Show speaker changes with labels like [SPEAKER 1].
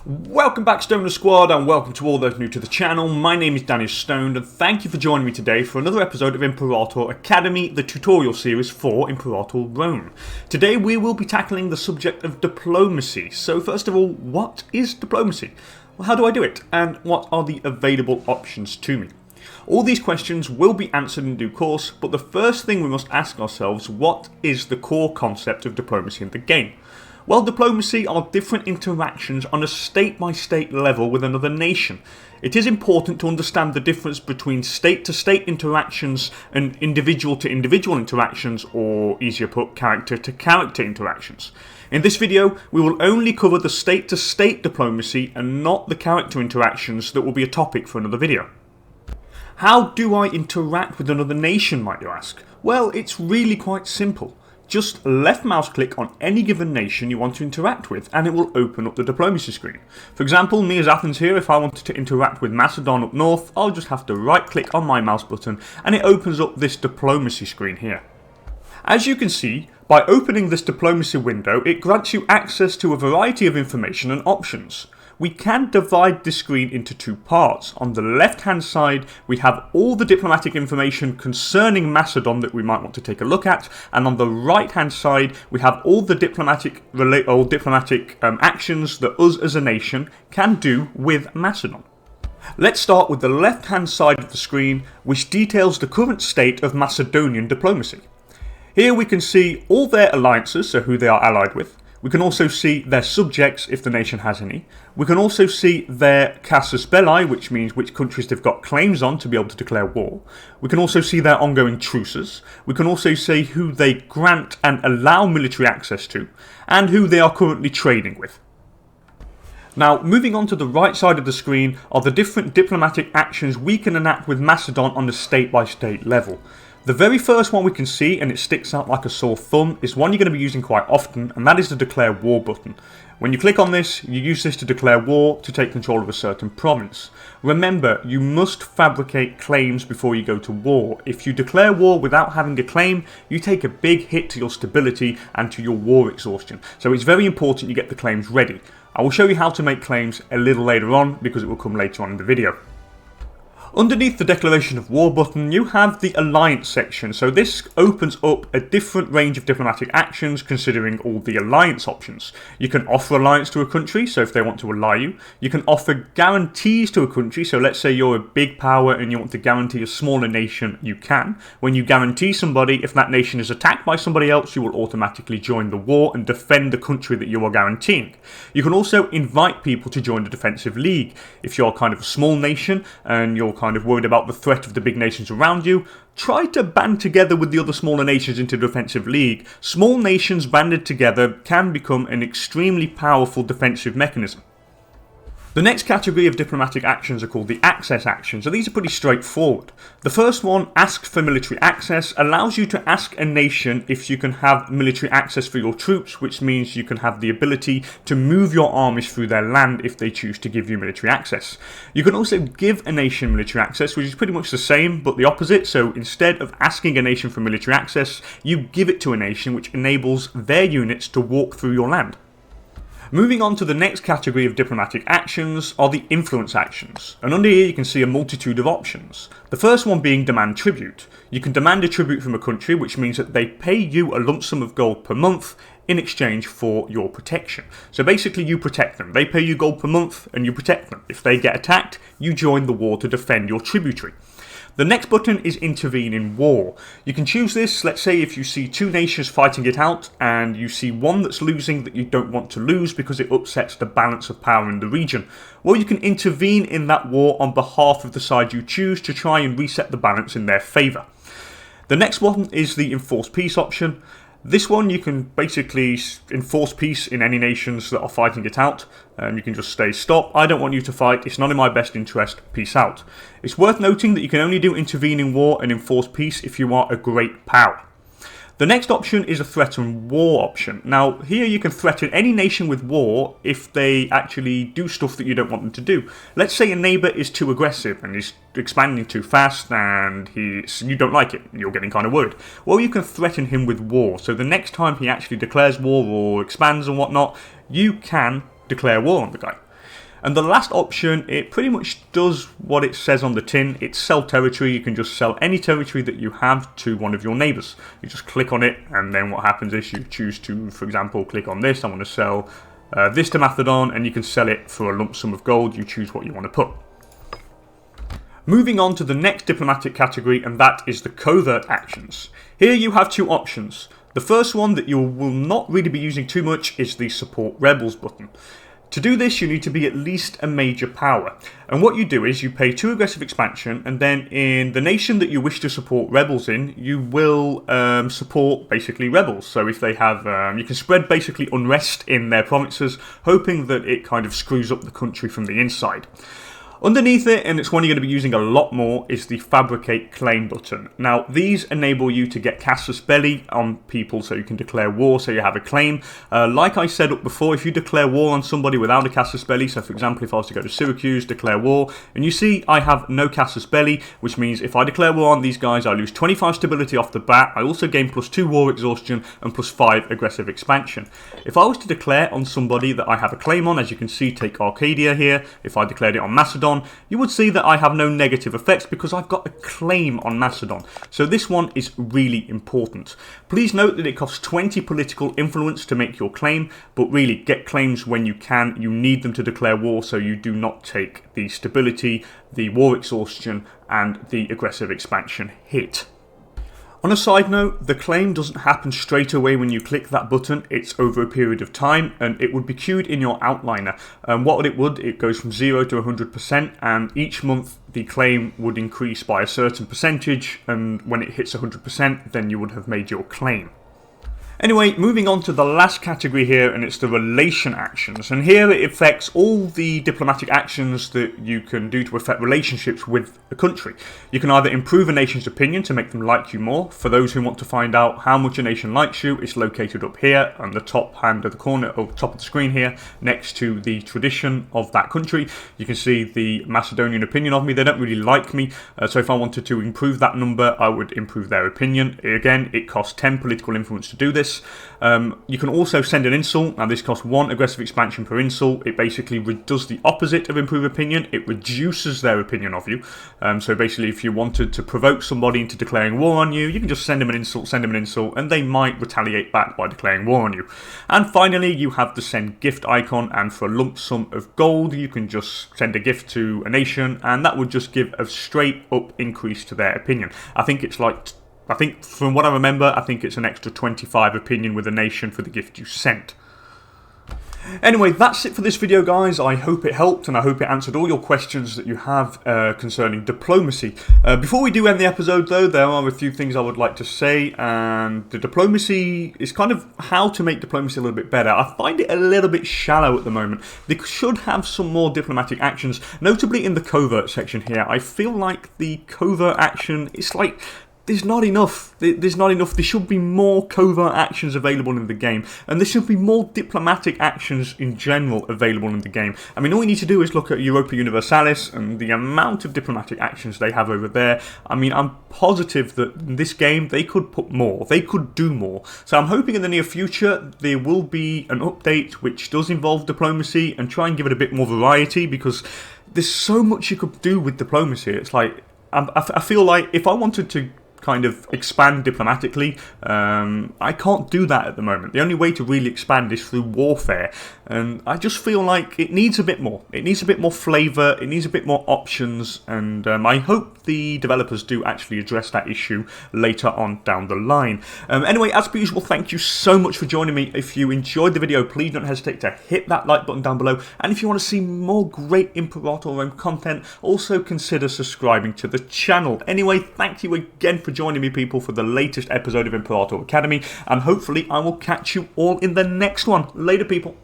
[SPEAKER 1] Welcome back, Stoner Squad, and welcome to all those new to the channel. My name is DanIsStoned, and thank you for joining me today for another episode of Imperator Academy, the tutorial series for Imperator Rome. Today we will be tackling the subject of diplomacy. So first of all, what is diplomacy? Well, how do I do it? And what are the available options to me? All these questions will be answered in due course, but the first thing we must ask ourselves, what is the core concept of diplomacy in the game? Well, diplomacy are different interactions on a state-by-state level with another nation. It is important to understand the difference between state-to-state interactions and individual-to-individual interactions, or easier put, character-to-character interactions. In this video, we will only cover the state-to-state diplomacy and not the character interactions that will be a topic for another video. How do I interact with another nation, might you ask? Well, it's really quite simple. Just left mouse click on any given nation you want to interact with and it will open up the diplomacy screen. For example, me as Athens here, if I wanted to interact with Macedon up north, I'll just have to right click on my mouse button and it opens up this diplomacy screen here. As you can see, by opening this diplomacy window, it grants you access to a variety of information and options. We can divide this screen into two parts. On the left hand side we have all the diplomatic information concerning Macedon that we might want to take a look at, and on the right hand side we have all the diplomatic actions that us as a nation can do with Macedon. Let's start with the left hand side of the screen, which details the current state of Macedonian diplomacy. Here we can see all their alliances, so who they are allied with. We can also see their subjects, if the nation has any. We can also see their casus belli, which means which countries they've got claims on to be able to declare war. We can also see their ongoing truces. We can also see who they grant and allow military access to, and who they are currently trading with. Now, moving on to the right side of the screen are the different diplomatic actions we can enact with Macedon on the state-by-state level. The very first one we can see, and it sticks out like a sore thumb, is one you're going to be using quite often, and that is the declare war button. When you click on this, you use this to declare war to take control of a certain province. Remember, you must fabricate claims before you go to war. If you declare war without having a claim, you take a big hit to your stability and to your war exhaustion. So it's very important you get the claims ready. I will show you how to make claims a little later on because it will come later on in the video. Underneath the declaration of war button you have the alliance section, so this opens up a different range of diplomatic actions considering all the alliance options. You can offer alliance to a country, so if they want to ally you. You can offer guarantees to a country, so let's say you're a big power and you want to guarantee a smaller nation, you can. When you guarantee somebody, if that nation is attacked by somebody else, you will automatically join the war and defend the country that you are guaranteeing. You can also invite people to join the defensive league. If you're kind of a small nation and you're kind of worried about the threat of the big nations around you, try to band together with the other smaller nations into the defensive league. Small nations banded together can become an extremely powerful defensive mechanism. The next category of diplomatic actions are called the access actions, so these are pretty straightforward. The first one, ask for military access, allows you to ask a nation if you can have military access for your troops, which means you can have the ability to move your armies through their land if they choose to give you military access. You can also give a nation military access, which is pretty much the same but the opposite, so instead of asking a nation for military access, you give it to a nation, which enables their units to walk through your land. Moving on to the next category of diplomatic actions are the influence actions, and under here you can see a multitude of options. The first one being demand tribute. You can demand a tribute from a country, which means that they pay you a lump sum of gold per month in exchange for your protection. So basically you protect them. They pay you gold per month and you protect them. If they get attacked, you join the war to defend your tributary. The next button is intervene in war. You can choose this, let's say if you see two nations fighting it out and you see one that's losing that you don't want to lose because it upsets the balance of power in the region. Well, you can intervene in that war on behalf of the side you choose to try and reset the balance in their favour. The next one is the enforce peace option. This one you can basically enforce peace in any nations that are fighting it out. You can just say stop, I don't want you to fight, it's not in my best interest, peace out. It's worth noting that you can only do intervene in war and enforce peace if you are a great power. The next option is a threaten war option. Now here you can threaten any nation with war if they actually do stuff that you don't want them to do. Let's say a neighbour is too aggressive and he's expanding too fast and you don't like it and you're getting kind of worried. Well, you can threaten him with war, so the next time he actually declares war or expands and whatnot, you can declare war on the guy. And the last option, it pretty much does what it says on the tin. It's sell territory. You can just sell any territory that you have to one of your neighbours. You just click on it, and then what happens is you choose to, for example, click on this. I want to sell this to Macedon, and you can sell it for a lump sum of gold. You choose what you want to put. Moving on to the next diplomatic category, and that is the covert actions. Here you have two options. The first one that you will not really be using too much is the support rebels button. To do this, you need to be at least a major power. And what you do is you pay 2 aggressive expansion, and then in the nation that you wish to support rebels in, you will support basically rebels. So if they have, you can spread basically unrest in their provinces, hoping that it kind of screws up the country from the inside. Underneath it, and it's one you're going to be using a lot more, is the Fabricate Claim button. Now, these enable you to get casus belli on people so you can declare war, so you have a claim. Like I said up before, if you declare war on somebody without a casus belli, so for example, if I was to go to Syracuse, declare war, and you see I have no casus belli, which means if I declare war on these guys, I lose 25 stability off the bat. I also gain +2 war exhaustion and +5 aggressive expansion. If I was to declare on somebody that I have a claim on, as you can see, take Arcadia here, if I declared it on Macedon, you would see that I have no negative effects because I've got a claim on Macedon. So this one is really important. Please note that it costs 20 political influence to make your claim, but really get claims when you can. You need them to declare war so you do not take the stability, the war exhaustion, and the aggressive expansion hit. On a side note, the claim doesn't happen straight away when you click that button. It's over a period of time, and it would be queued in your outliner. It goes from 0 to 100%, and each month the claim would increase by a certain percentage, and when it hits 100%, then you would have made your claim. Anyway, moving on to the last category here, and it's the relation actions. And here it affects all the diplomatic actions that you can do to affect relationships with a country. You can either improve a nation's opinion to make them like you more. For those who want to find out how much a nation likes you, it's located up here on the top hand of the corner, or top of the screen here, next to the tradition of that country. You can see the Macedonian opinion of me. They don't really like me, so if I wanted to improve that number, I would improve their opinion. Again, it costs 10 political influence to do this. You can also send an insult. Now this costs 1 aggressive expansion per insult. It basically does the opposite of improve opinion. It reduces their opinion of you. So basically if you wanted to provoke somebody into declaring war on you, you can just send them an insult, and they might retaliate back by declaring war on you. And finally, you have the send gift icon, and for a lump sum of gold, you can just send a gift to a nation, and that would just give a straight up increase to their opinion. I think from what I remember, I think it's an extra 25 opinion with a nation for the gift you sent. Anyway, that's it for this video, guys. I hope it helped, and I hope it answered all your questions that you have concerning diplomacy. Before we do end the episode, though, there are a few things I would like to say, and the diplomacy is kind of how to make diplomacy a little bit better. I find it a little bit shallow at the moment. They should have some more diplomatic actions, notably in the covert section here. I feel like the covert action, it's like there's not enough. There should be more covert actions available in the game, and there should be more diplomatic actions in general available in the game. I mean, all you need to do is look at Europa Universalis and the amount of diplomatic actions they have over there. I mean, I'm positive that in this game they could put more. They could do more. So I'm hoping in the near future there will be an update which does involve diplomacy and try and give it a bit more variety, because there's so much you could do with diplomacy. It's like, I feel like if I wanted to kind of expand diplomatically, I can't do that at the moment. The only way to really expand is through warfare, and I just feel like it needs a bit more. It needs a bit more flavour, it needs a bit more options, and I hope the developers do actually address that issue later on down the line. Anyway, as per usual, thank you so much for joining me. If you enjoyed the video, please don't hesitate to hit that like button down below, and if you want to see more great Imperator Rome content, also consider subscribing to the channel. Anyway, thank you again for joining me, people, for the latest episode of Imperator Academy, and hopefully I will catch you all in the next one. Later, people.